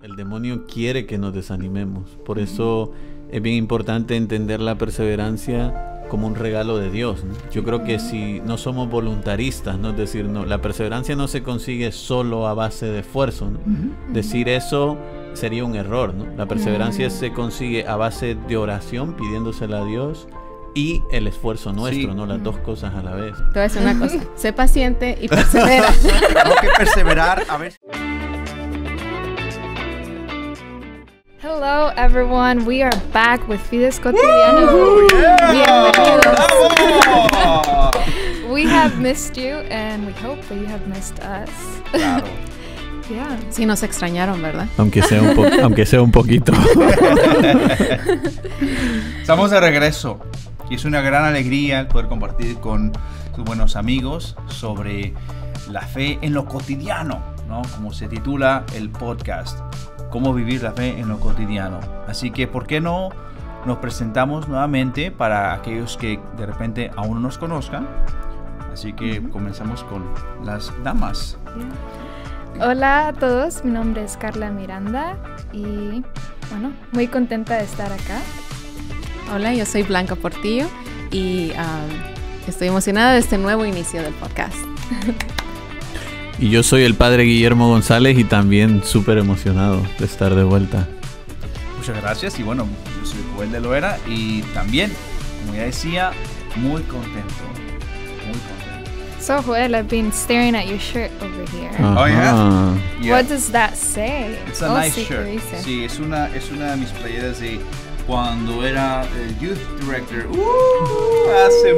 El demonio quiere que nos desanimemos. Por eso es bien importante entender la perseverancia como un regalo de Dios, ¿no? Yo creo que si no somos voluntaristas, ¿no? Es decir, no, la perseverancia no se consigue solo a base de esfuerzo, ¿no? Decir eso sería un error, ¿no? La perseverancia se consigue a base de oración, pidiéndosela a Dios, y el esfuerzo nuestro, ¿no? Las dos cosas a la vez. Te voy a decir una cosa, sé paciente y persevera. Tengo que perseverar, a ver. Hello everyone, we are back with Fides Cotidiano. Bienvenidos. We have missed you and we hope that you have missed us. Claro. Yeah. Sí, nos extrañaron, ¿verdad? Aunque sea un poquito. Estamos de regreso y es una gran alegría el poder compartir con tus buenos amigos sobre la fe en lo cotidiano, ¿no? Como se titula el podcast, cómo vivir la fe en lo cotidiano. Así que, ¿por qué no nos presentamos nuevamente para aquellos que de repente aún no nos conozcan? Así que comenzamos con las damas. Hola a todos, mi nombre es Carla Miranda y bueno, muy contenta de estar acá. Hola, yo soy Blanca Portillo y estoy emocionada de este nuevo inicio del podcast. Y yo soy el padre Guillermo González y también súper emocionado de estar de vuelta. Muchas gracias y bueno, yo soy Joel de Loera y también, como ya decía, muy contento. So Joel, I've been staring at your shirt over here. Oh yeah? What does that say? It's a nice shirt. Sí, es una de mis playeras de cuando era el Youth Director. Hace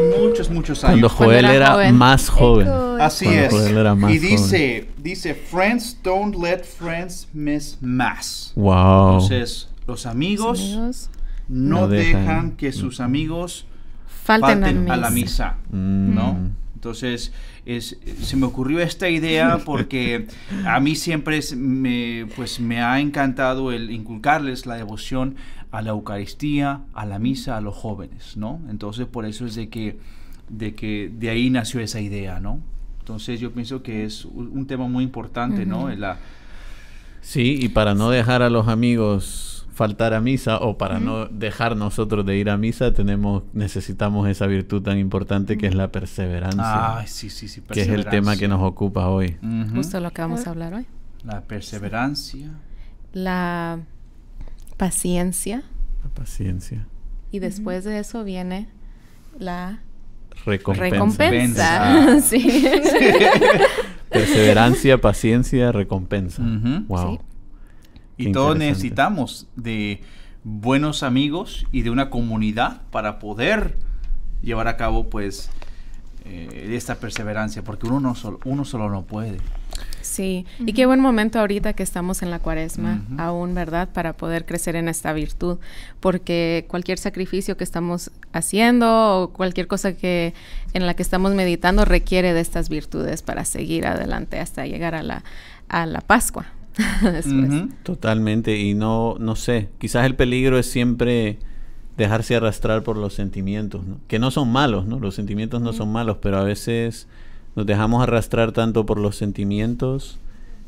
muchos años. Cuando Joel era más joven. Así Cuando es. Joel era más y dice, friends don't let friends miss mass. Wow. Entonces, los amigos no dejan que sus amigos falten a la misa, ¿no? Entonces, se me ocurrió esta idea porque a mí siempre me ha encantado el inculcarles la devoción a la Eucaristía, a la misa, a los jóvenes, ¿no? Entonces, por eso es de que de ahí nació esa idea, ¿no? Entonces, yo pienso que es un tema muy importante, ¿no? Sí, y para no dejar a los amigos faltar a misa o para no dejar nosotros de ir a misa, necesitamos esa virtud tan importante que es la perseverancia. Ah, sí, perseverancia. Que es el tema que nos ocupa hoy. Justo lo que vamos a hablar hoy. La perseverancia. La paciencia. La paciencia. Y después de eso viene la recompensa. Sí. Perseverancia, paciencia, recompensa. Wow. Sí. Y todos necesitamos de buenos amigos y de una comunidad para poder llevar a cabo, pues, esta perseverancia, porque uno solo no puede. Sí, y qué buen momento ahorita que estamos en la Cuaresma, aún, ¿verdad? Para poder crecer en esta virtud, porque cualquier sacrificio que estamos haciendo o cualquier cosa en la que estamos meditando requiere de estas virtudes para seguir adelante hasta llegar a la Pascua. Totalmente, y no sé, quizás el peligro es siempre dejarse arrastrar por los sentimientos, ¿no? Que no son malos, ¿no? Los sentimientos no son malos, pero a veces nos dejamos arrastrar tanto por los sentimientos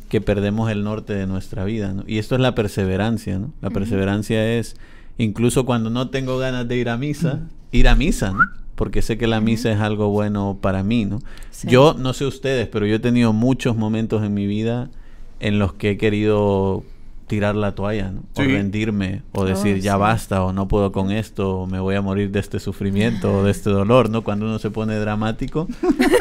que perdemos el norte de nuestra vida, ¿no? Y esto es la perseverancia, ¿no? La perseverancia es, incluso cuando no tengo ganas de ir a misa, ¿no? Porque sé que la misa es algo bueno para mí, ¿no? Sí. Yo, no sé ustedes, pero yo he tenido muchos momentos en mi vida en los que he querido tirar la toalla, ¿no? O rendirme, o decir ya basta, o no puedo con esto, o me voy a morir de este sufrimiento o de este dolor, ¿no? Cuando uno se pone dramático.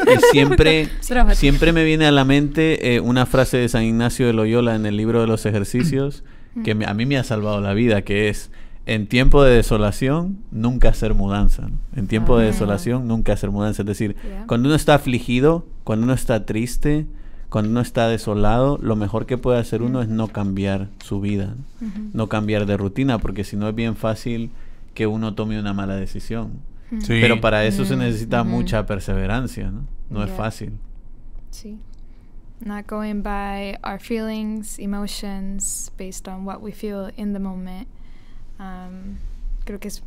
Y siempre me viene a la mente una frase de San Ignacio de Loyola en el libro de los ejercicios que a mí me ha salvado la vida, que es: en tiempo de desolación, nunca hacer mudanza, ¿no? En tiempo de desolación, nunca hacer mudanza. Es decir, cuando uno está afligido, cuando uno está triste, cuando uno está desolado, lo mejor que puede hacer uno es no cambiar su vida, ¿no? No cambiar de rutina, porque si no es bien fácil que uno tome una mala decisión. Sí. Pero para eso se necesita mucha perseverancia, ¿no? No es fácil. Sí. Not going by our feelings, emotions, based on what we feel in the moment. Creo que es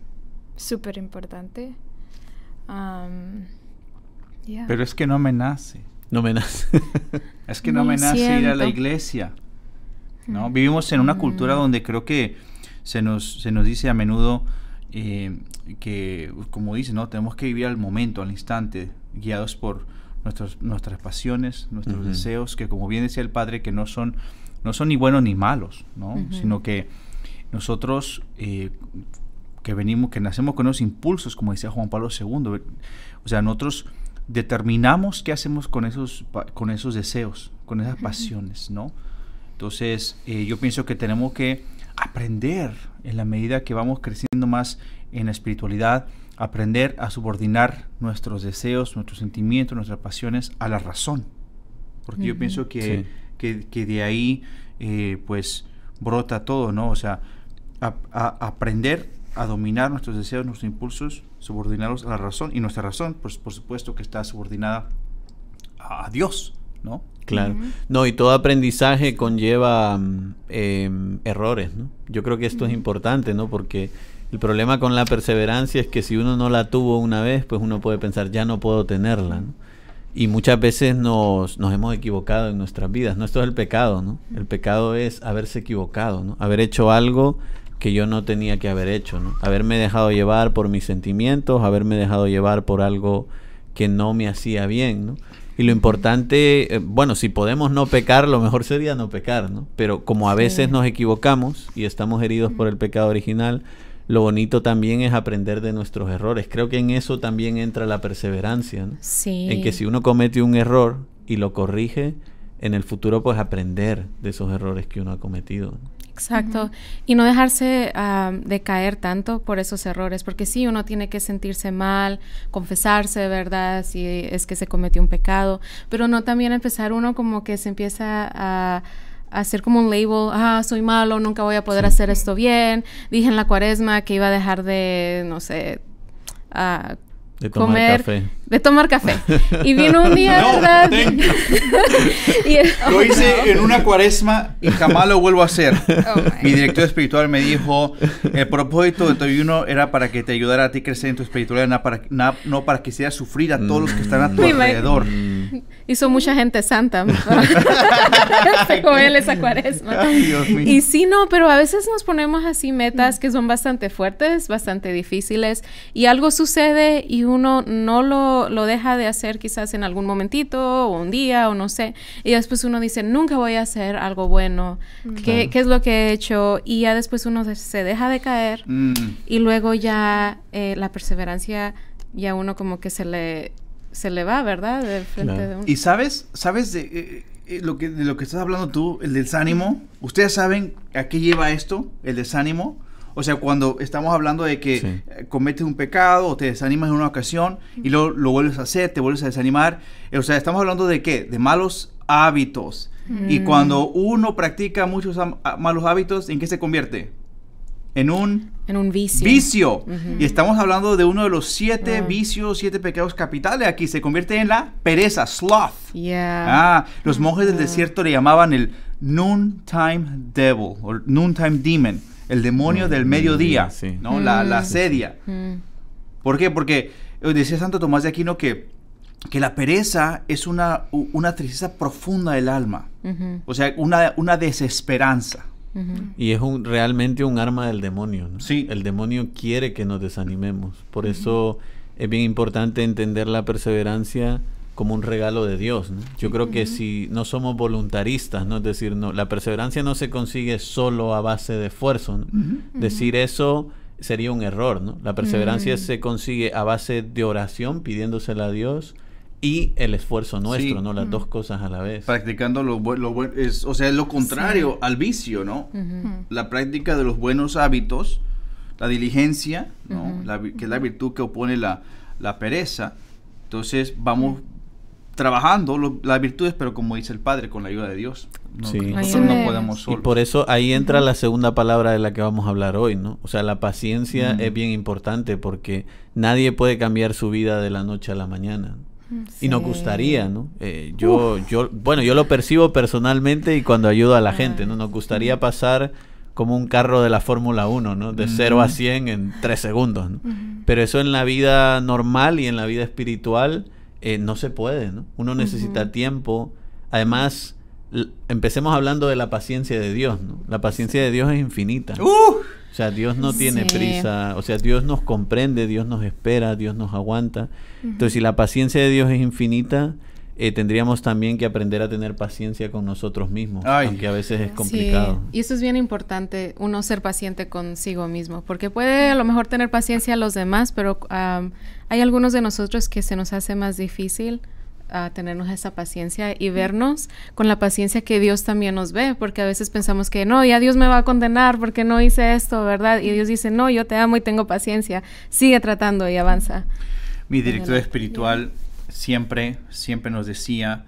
súper importante. Pero es que no me nace. No me nace. Es que no me nace ir a la iglesia. ¿no? Vivimos en una cultura donde creo que se nos dice a menudo que, como dice, ¿no? Tenemos que vivir al momento, al instante, guiados por nuestras pasiones, nuestros deseos, que como bien decía el Padre, que no son ni buenos ni malos, ¿no? Sino que nosotros que nacemos con esos impulsos, como decía Juan Pablo II, o sea, nosotros determinamos qué hacemos con esos deseos, con esas pasiones, ¿no? Entonces, yo pienso que tenemos que aprender, en la medida que vamos creciendo más en la espiritualidad, aprender a subordinar nuestros deseos, nuestros sentimientos, nuestras pasiones a la razón. Porque yo pienso que de ahí, pues, brota todo, ¿no? O sea, aprender a dominar nuestros deseos, nuestros impulsos, subordinarlos a la razón. Y nuestra razón, pues, por supuesto que está subordinada a Dios, ¿no? Claro. No, y todo aprendizaje conlleva errores, ¿no? Yo creo que esto es importante, ¿no? Porque el problema con la perseverancia es que si uno no la tuvo una vez, pues uno puede pensar, ya no puedo tenerla, ¿no? Y muchas veces nos hemos equivocado en nuestras vidas, ¿no? Esto es el pecado, ¿no? El pecado es haberse equivocado, ¿no? Haber hecho algo que yo no tenía que haber hecho, ¿no? Haberme dejado llevar por mis sentimientos, haberme dejado llevar por algo que no me hacía bien, ¿no? Y lo importante, bueno, si podemos no pecar, lo mejor sería no pecar, ¿no? Pero como a veces nos equivocamos y estamos heridos por el pecado original, lo bonito también es aprender de nuestros errores. Creo que en eso también entra la perseverancia, ¿no? Sí. En que si uno comete un error y lo corrige, en el futuro pues aprender de esos errores que uno ha cometido, ¿no? Exacto. Y no dejarse de caer tanto por esos errores, porque sí, uno tiene que sentirse mal, confesarse, ¿verdad? Si es que se cometió un pecado, pero no también empezar uno como que se empieza a hacer como un label, soy malo, nunca voy a poder hacer esto bien. Dije en la Cuaresma que iba a dejar de, no sé, de tomar café. De tomar café. Y vino un día, ¿verdad? Lo hice en una Cuaresma y jamás lo vuelvo a hacer. Mi director espiritual me dijo, el propósito de tu ayuno era para que te ayudara a ti a crecer en tu espiritualidad, no para que hicieras sufrir a todos los que están a tu alrededor. Hizo mucha gente santa con él esa Cuaresma. Ay, Dios mío. Y sí, no, pero a veces nos ponemos así metas que son bastante fuertes, bastante difíciles, y algo sucede y uno no lo deja de hacer quizás en algún momentito o un día o no sé, y después uno dice, nunca voy a hacer algo bueno, ¿qué es lo que he hecho? Y ya después uno se deja de caer y luego ya la perseverancia ya uno como que se le va, ¿verdad? De frente de uno. Y sabes de lo que estás hablando tú, el desánimo. ¿Ustedes saben a qué lleva esto, el desánimo? O sea, cuando estamos hablando de que cometes un pecado o te desanimas en una ocasión y luego lo vuelves a hacer, te vuelves a desanimar. O sea, estamos hablando de ¿qué? De malos hábitos. Y cuando uno practica muchos malos hábitos, ¿en qué se convierte? En un vicio. Y estamos hablando de uno de los 7 vicios, 7 pecados capitales. Aquí se convierte en la pereza, sloth. Los monjes del desierto le llamaban el noontime devil o noontime demon, el demonio del mediodía, ¿no? La sedia. ¿Por qué? Porque decía Santo Tomás de Aquino que la pereza es una tristeza profunda del alma. O sea, una desesperanza. Y es realmente un arma del demonio, ¿no? Sí. El demonio quiere que nos desanimemos. Por eso es bien importante entender la perseverancia como un regalo de Dios, ¿no? Yo creo que si no somos voluntaristas, ¿no? Es decir, la perseverancia no se consigue solo a base de esfuerzo, ¿no? Decir eso sería un error, ¿no? La perseverancia se consigue a base de oración, pidiéndosela a Dios, y el esfuerzo nuestro, ¿no? Las dos cosas a la vez. Practicando lo bueno, o sea, es lo contrario al vicio, ¿no? La práctica de los buenos hábitos, la diligencia, ¿no? Que es la virtud que opone la pereza. Entonces, vamos trabajando las virtudes, pero como dice el Padre, con la ayuda de Dios. Nosotros no podemos solos. Y por eso ahí entra la segunda palabra de la que vamos a hablar hoy, ¿no? O sea, la paciencia es bien importante porque nadie puede cambiar su vida de la noche a la mañana. Y nos gustaría, ¿no? Yo lo percibo personalmente y cuando ayudo a la gente, ¿no? Nos gustaría pasar como un carro de la Fórmula 1, ¿no? De 0 a 100 en 3 segundos, ¿no? Pero eso en la vida normal y en la vida espiritual no se puede, ¿no? Uno necesita tiempo. Además, empecemos hablando de la paciencia de Dios, ¿no? La paciencia de Dios es infinita. O sea, Dios no tiene prisa, o sea, Dios nos comprende, Dios nos espera, Dios nos aguanta. Entonces, si la paciencia de Dios es infinita, tendríamos también que aprender a tener paciencia con nosotros mismos, aunque a veces es complicado. Sí. Y eso es bien importante, uno ser paciente consigo mismo, porque puede a lo mejor tener paciencia a los demás, pero hay algunos de nosotros que se nos hace más difícil tenernos esa paciencia y vernos con la paciencia que Dios también nos ve, porque a veces pensamos que no, ya Dios me va a condenar porque no hice esto, ¿verdad? Y Dios dice, no, yo te amo y tengo paciencia, sigue tratando y avanza. Mi director espiritual siempre nos decía,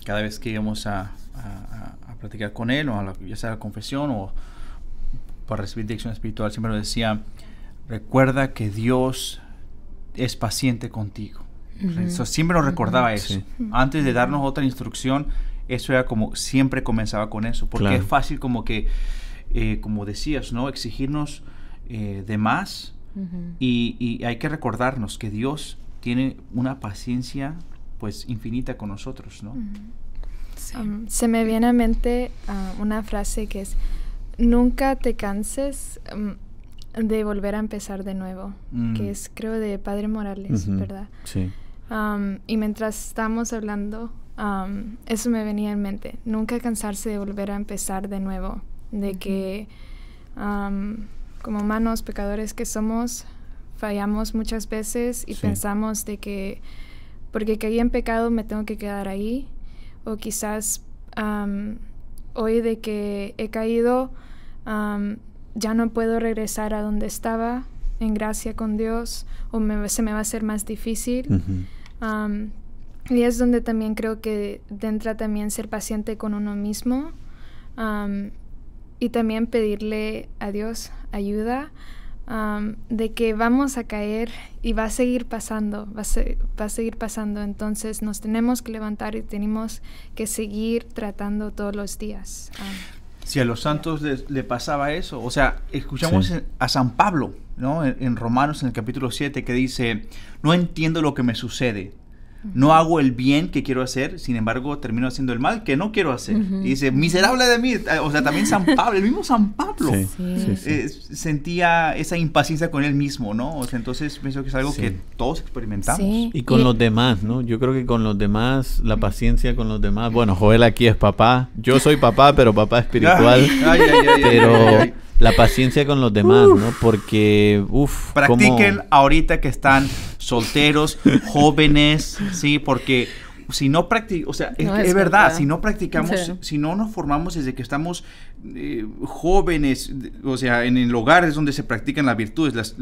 cada vez que íbamos a platicar con él, o ya sea a la confesión o para recibir dirección espiritual, siempre nos decía, recuerda que Dios es paciente contigo. So, siempre nos recordaba eso. Antes de darnos otra instrucción, eso era como, siempre comenzaba con eso, porque es fácil como que, como decías, ¿no? Exigirnos de más, y hay que recordarnos que Dios tiene una paciencia pues infinita con nosotros, ¿no? Se me viene a mente una frase que es, nunca te canses de volver a empezar de nuevo, que es, creo, de Padre Morales, ¿verdad? Sí. Y mientras estamos hablando, eso me venía en mente, nunca cansarse de volver a empezar de nuevo, de que como humanos pecadores que somos, fallamos muchas veces y pensamos de que porque caí en pecado me tengo que quedar ahí, o quizás hoy de que he caído ya no puedo regresar a donde estaba en gracia con Dios, o se me va a hacer más difícil. Y es donde también creo que entra también ser paciente con uno mismo, y también pedirle a Dios ayuda, de que vamos a caer y va a seguir pasando, va a seguir pasando. Entonces nos tenemos que levantar y tenemos que seguir tratando todos los días. Si a los santos le pasaba eso, o sea, escuchamos a San Pablo, ¿no? En Romanos, en el capítulo 7, que dice, no entiendo lo que me sucede. No hago el bien que quiero hacer, sin embargo termino haciendo el mal que no quiero hacer. Y dice, miserable de mí. O sea, también San Pablo, el mismo San Pablo, sentía esa impaciencia con él mismo, ¿no? O sea, entonces pienso que es algo que todos experimentamos. Y con los demás, ¿no? Yo creo que con los demás, la paciencia con los demás. Bueno, Joel aquí es papá. Yo soy papá, pero papá espiritual. Pero la paciencia con los demás, ¿no? Porque, practiquen ahorita que están solteros, jóvenes, ¿sí? Porque si no practicamos, o sea, es verdad, si no practicamos, si no nos formamos desde que estamos jóvenes, o sea, en el hogar es donde se practican las virtudes.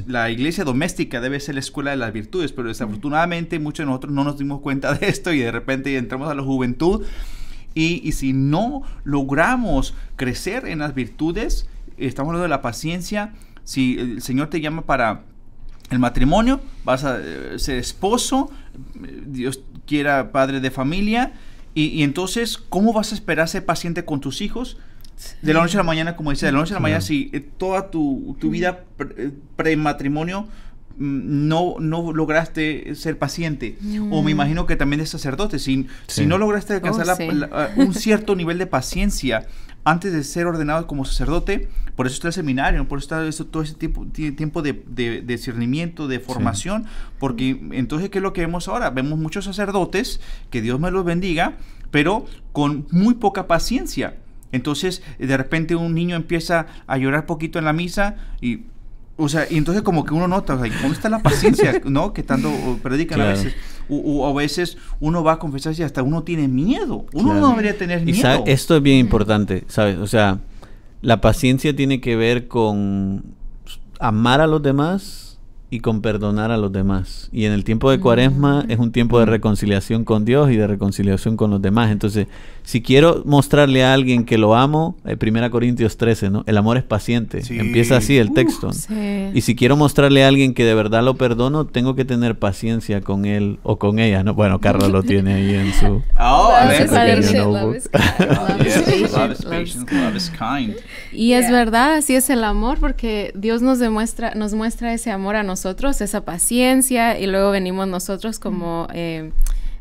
La iglesia doméstica debe ser la escuela de las virtudes, pero desafortunadamente muchos de nosotros no nos dimos cuenta de esto y de repente entramos a la juventud. Y si no logramos crecer en las virtudes, estamos hablando de la paciencia. Si el Señor te llama para el matrimonio, vas a ser esposo, Dios quiera padre de familia, y entonces, ¿cómo vas a esperar ser paciente con tus hijos? De la noche a la mañana, como decía, de la noche a la mañana, si toda tu vida pre-matrimonio no lograste ser paciente, o me imagino que también de sacerdote, si no lograste alcanzar un cierto nivel de paciencia antes de ser ordenado como sacerdote, por eso está el seminario, por eso está todo ese tiempo de discernimiento, de formación, porque entonces, ¿qué es lo que vemos ahora? Vemos muchos sacerdotes, que Dios me los bendiga, pero con muy poca paciencia. Entonces, de repente un niño empieza a llorar poquito en la misa y entonces como que uno nota, o sea, ¿cómo está la paciencia, no? Que tanto predican a veces. O a veces uno va a confesar y hasta uno tiene miedo. Uno no debería tener miedo. Esto es bien importante, ¿sabes? O sea, la paciencia tiene que ver con amar a los demás y con perdonar a los demás. Y en el tiempo de Cuaresma es un tiempo de reconciliación con Dios y de reconciliación con los demás. Entonces, si quiero mostrarle a alguien que lo amo, 1 Corintios 13, ¿no? El amor es paciente. Empieza así el texto, ¿no? Y si quiero mostrarle a alguien que de verdad lo perdono, tengo que tener paciencia con él o con ella, ¿no? Bueno, Carla lo tiene ahí en su... Y es verdad, así es el amor, porque Dios nos muestra ese amor a nosotros, esa paciencia, y luego venimos nosotros como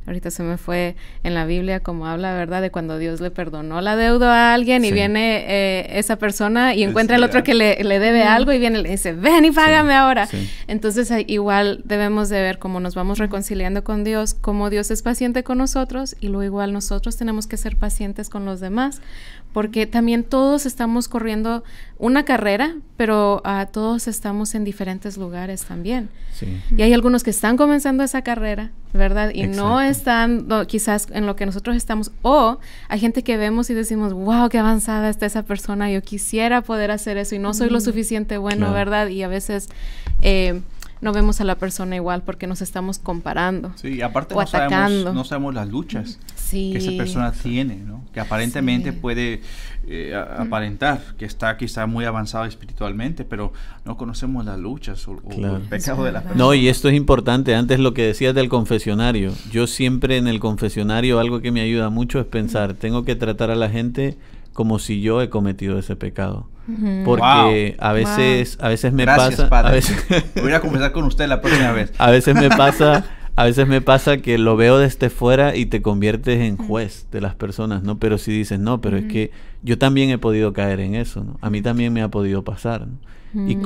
ahorita se me fue en la Biblia como habla, ¿verdad? De cuando Dios le perdonó la deuda a alguien y viene esa persona y encuentra al otro que le debe algo y viene y le dice, ven y págame ahora. Sí. Entonces igual debemos de ver cómo nos vamos reconciliando con Dios, cómo Dios es paciente con nosotros y luego igual nosotros tenemos que ser pacientes con los demás, porque también todos estamos corriendo una carrera, pero todos estamos en diferentes lugares también. Sí. Y hay algunos que están comenzando esa carrera, ¿verdad? Y no están quizás en lo que nosotros estamos. O hay gente que vemos y decimos, wow, qué avanzada está esa persona. Yo quisiera poder hacer eso y no soy lo suficiente bueno, ¿verdad? Y a veces no vemos a la persona igual porque nos estamos comparando. Sí, y aparte no sabemos las luchas que esa persona tiene, ¿no? Que aparentemente puede aparentar que está quizá muy avanzado espiritualmente, pero no conocemos las luchas o el pecado de la persona. No, y esto es importante. Antes lo que decías del confesionario. Yo siempre en el confesionario algo que me ayuda mucho es pensar, tengo que tratar a la gente como si yo he cometido ese pecado. Porque a veces me pasa, padre. A veces voy a conversar con usted la próxima vez. A veces me pasa que lo veo desde fuera y te conviertes en juez de las personas, ¿no? Pero si dices, no, pero es que yo también he podido caer en eso, ¿no? A mí también me ha podido pasar, ¿no? Y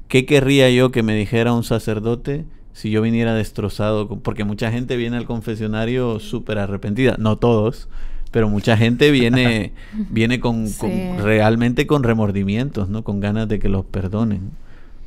¿qué querría yo que me dijera un sacerdote si yo viniera destrozado? Porque mucha gente viene al confesionario súper arrepentida, no todos, pero mucha gente viene realmente con remordimientos, ¿no? Con ganas de que los perdonen.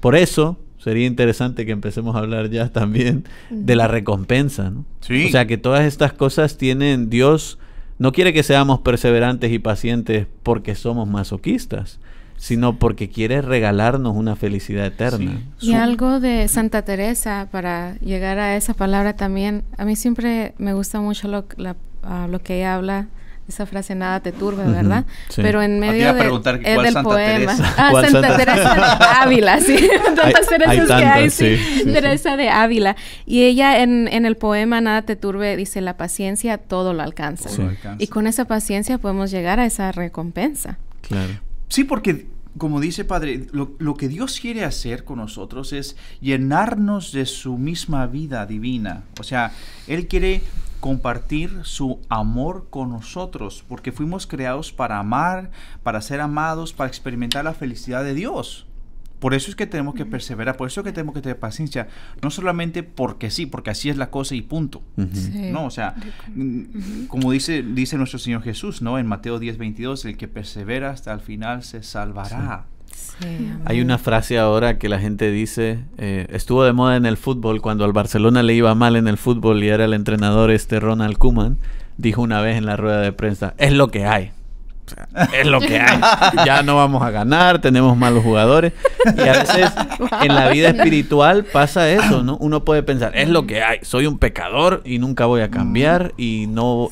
Por eso sería interesante que empecemos a hablar ya también de la recompensa, ¿no? Sí. O sea, que todas estas cosas tienen... Dios no quiere que seamos perseverantes y pacientes porque somos masoquistas, sino porque quiere regalarnos una felicidad eterna. Sí. Y algo de Santa Teresa, para llegar a esa palabra también, a mí siempre me gusta mucho lo que ella habla, esa frase, nada te turbe, ¿verdad? Sí. Pero en medio del poema. Santa Teresa de Ávila, sí. Tantas Teresas que hay, sí. Teresa de Ávila. Y ella en el poema Nada te turbe dice, la paciencia todo lo alcanza. Sí. Y con esa paciencia podemos llegar a esa recompensa. Claro. Sí, porque como dice Padre, lo que Dios quiere hacer con nosotros es llenarnos de su misma vida divina. O sea, Él quiere compartir su amor con nosotros, porque fuimos creados para amar, para ser amados, para experimentar la felicidad de Dios. Por eso es que tenemos que perseverar, por eso es que tenemos que tener paciencia, no solamente porque sí, porque así es la cosa y punto. Sí. No, o sea, como dice nuestro Señor Jesús, ¿no? En Mateo 10:22, el que persevera hasta el final se salvará. Sí, hay una frase ahora que la gente dice, estuvo de moda en el fútbol, cuando al Barcelona le iba mal en el fútbol y era el entrenador Ronald Koeman, dijo una vez en la rueda de prensa, es lo que hay. O sea, es lo que hay. Ya no vamos a ganar, tenemos malos jugadores. Y a veces en la vida espiritual pasa eso, ¿no? Uno puede pensar, es lo que hay, soy un pecador y nunca voy a cambiar y no...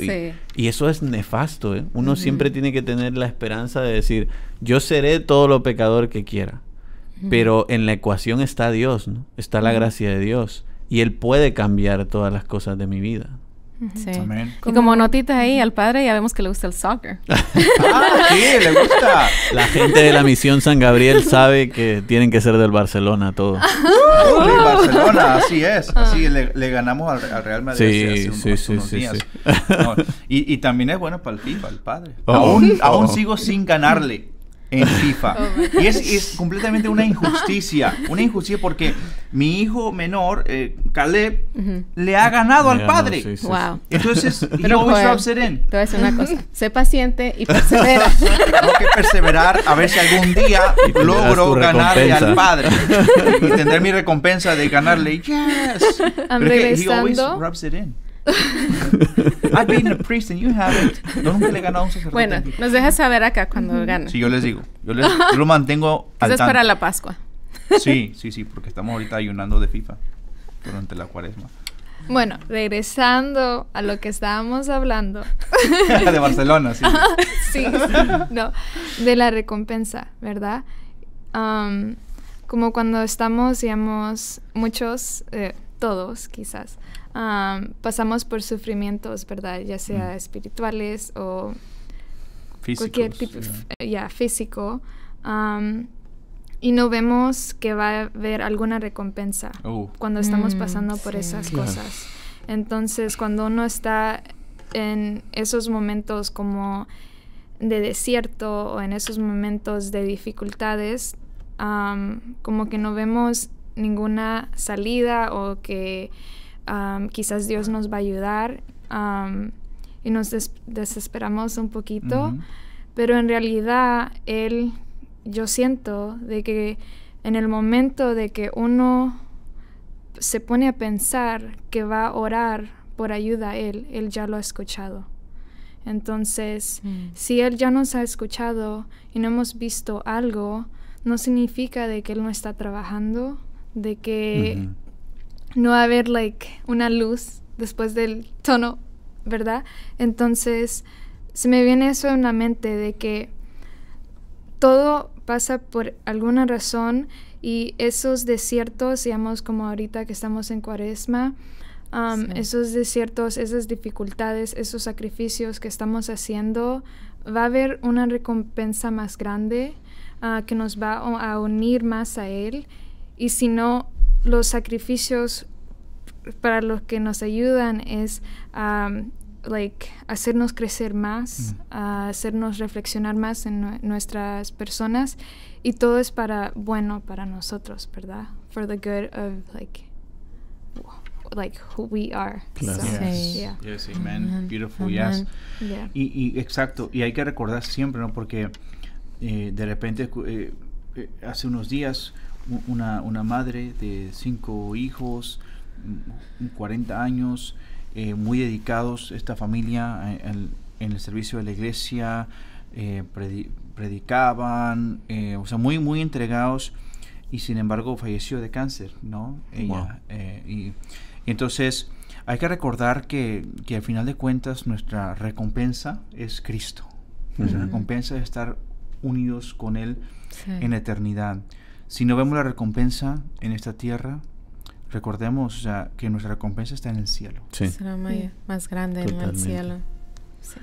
Y eso es nefasto, ¿eh? Uno siempre tiene que tener la esperanza de decir, yo seré todo lo pecador que quiera. Pero en la ecuación está Dios, ¿no? Está la gracia de Dios. Y Él puede cambiar todas las cosas de mi vida. Sí. Amén. Y como notita ahí al padre ya vemos que le gusta el soccer. Sí, le gusta. La gente de la Misión San Gabriel sabe que tienen que ser del Barcelona todos. Barcelona, así es. Así le ganamos al Real Madrid hace unos días. No, y también es bueno para el FIFA, el padre. Aún sigo sin ganarle en FIFA. Y es completamente una injusticia. Una injusticia porque mi hijo menor, Caleb, le ha ganado al padre. Sí, wow. Entonces, he always rubs it in. Te voy a decir una cosa. Sé paciente y persevera. Tengo que perseverar a ver si algún día logro ganarle al padre. Y tendré mi recompensa de ganarle. Yes. Pero he always rubs it in. I've been a priest and you haven't. Yo nunca le he ganado a un sacerdote. Bueno, nos dejas saber acá cuando gane. Sí, yo les digo. Yo lo mantengo al tanto. Eso es para la Pascua. Sí, porque estamos ahorita ayunando de FIFA durante la Cuaresma. Bueno, regresando a lo que estábamos hablando. De Barcelona, sí. Sí, no, de la recompensa, ¿verdad? Como cuando estamos, digamos, muchos, todos quizás, pasamos por sufrimientos, ¿verdad? Ya sea espirituales o físicos, cualquier tipo, físico. Y no vemos que va a haber alguna recompensa cuando estamos pasando por esas cosas. Entonces, cuando uno está en esos momentos como de desierto o en esos momentos de dificultades, como que no vemos ninguna salida o que quizás Dios nos va a ayudar y nos desesperamos un poquito, pero en realidad yo siento de que en el momento de que uno se pone a pensar que va a orar por ayuda a Él ya lo ha escuchado. Entonces, si Él ya nos ha escuchado y no hemos visto algo, no significa de que Él no está trabajando, de que no va a haber una luz después del tono, ¿verdad? Entonces, se me viene eso en la mente de que todo pasa por alguna razón y esos desiertos, digamos como ahorita que estamos en Cuaresma, esos desiertos, esas dificultades, esos sacrificios que estamos haciendo, va a haber una recompensa más grande que nos va a unir más a Él. Y si no, los sacrificios para los que nos ayudan es hacernos crecer más, hacernos reflexionar más en nuestras personas, y todo es bueno para nosotros, ¿verdad? For the good of who we are. Claro. So, yes, amen. Beautiful, yes. Yeah. Y exacto, y hay que recordar siempre, ¿no? Porque de repente hace unos días una madre de 5 hijos, 40 años, muy dedicados, esta familia en el servicio de la iglesia, predicaban, o sea, muy, muy entregados, y sin embargo falleció de cáncer, ¿no? Ella. Y entonces hay que recordar que al final de cuentas nuestra recompensa es Cristo. Nuestra recompensa es estar unidos con Él en la eternidad. Si no vemos la recompensa en esta tierra, recordemos que nuestra recompensa está en el cielo. Sí. Será más grande en el cielo. Sí.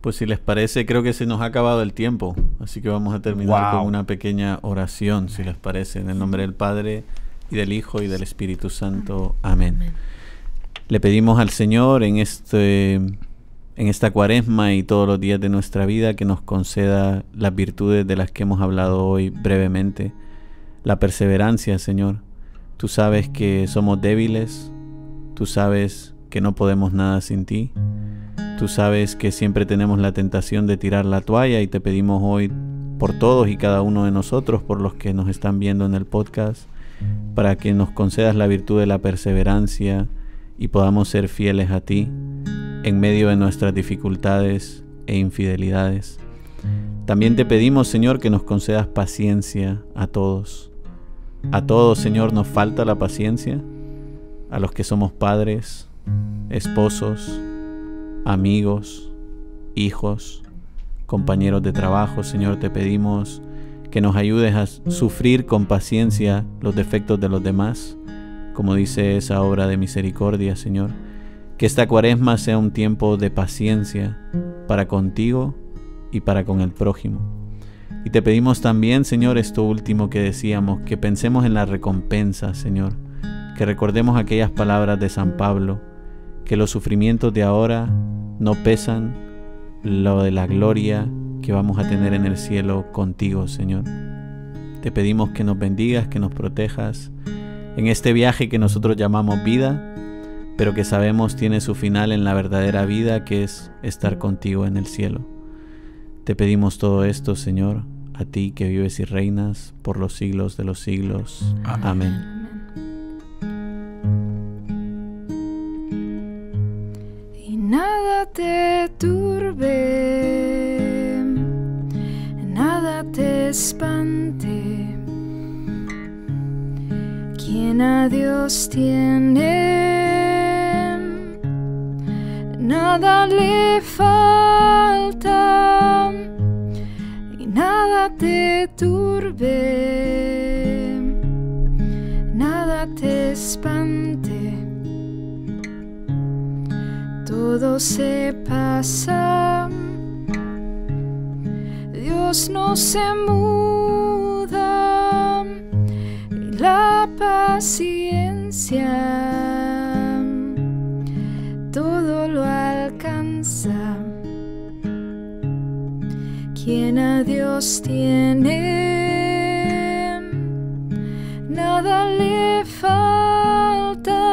Pues si les parece, creo que se nos ha acabado el tiempo, así que vamos a terminar con una pequeña oración, si les parece, en el nombre del Padre, y del Hijo, y del Espíritu Santo. Amén. Le pedimos al Señor en esta Cuaresma y todos los días de nuestra vida que nos conceda las virtudes de las que hemos hablado hoy brevemente. La perseverancia, Señor. Tú sabes que somos débiles, tú sabes que no podemos nada sin ti, tú sabes que siempre tenemos la tentación de tirar la toalla, y te pedimos hoy por todos y cada uno de nosotros, por los que nos están viendo en el podcast, para que nos concedas la virtud de la perseverancia y podamos ser fieles a ti en medio de nuestras dificultades e infidelidades. También te pedimos, Señor, que nos concedas paciencia a todos. A todos, Señor, nos falta la paciencia, a los que somos padres, esposos, amigos, hijos, compañeros de trabajo. Señor, te pedimos que nos ayudes a sufrir con paciencia los defectos de los demás, como dice esa obra de misericordia, Señor. Que esta Cuaresma sea un tiempo de paciencia para contigo y para con el prójimo. Y te pedimos también, Señor, esto último que decíamos, que pensemos en la recompensa, Señor, que recordemos aquellas palabras de San Pablo, que los sufrimientos de ahora no pesan lo de la gloria que vamos a tener en el cielo contigo, Señor. Te pedimos que nos bendigas, que nos protejas en este viaje que nosotros llamamos vida, pero que sabemos tiene su final en la verdadera vida, que es estar contigo en el cielo. Te pedimos todo esto, Señor, a ti que vives y reinas por los siglos de los siglos. Amén. Y nada te turbe, nada te espante. Quien a Dios tiene, nada le falta, y nada te turbe, nada te espante. Todo se pasa, Dios no se muda, y la paciencia lo alcanza. Quien a Dios tiene, nada le faltará.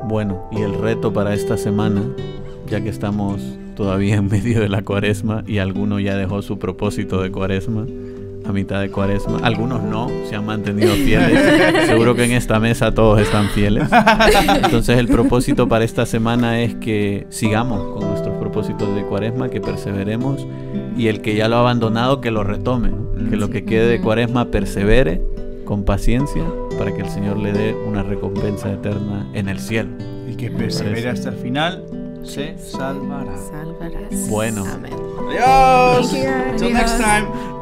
Bueno, y el reto para esta semana, ya que estamos todavía en medio de la Cuaresma y alguno ya dejó su propósito de Cuaresma a mitad de Cuaresma, algunos no, se han mantenido fieles. Seguro que en esta mesa todos están fieles. Entonces el propósito para esta semana es que sigamos con nuestros propósitos de Cuaresma, que perseveremos, y el que ya lo ha abandonado, que lo retome, ¿no? Que lo que quede de Cuaresma persevere con paciencia para que el Señor le dé una recompensa eterna en el cielo. El que persevere hasta el final se salvará. Salvarás. Bueno. Amén. Adiós. Until next time.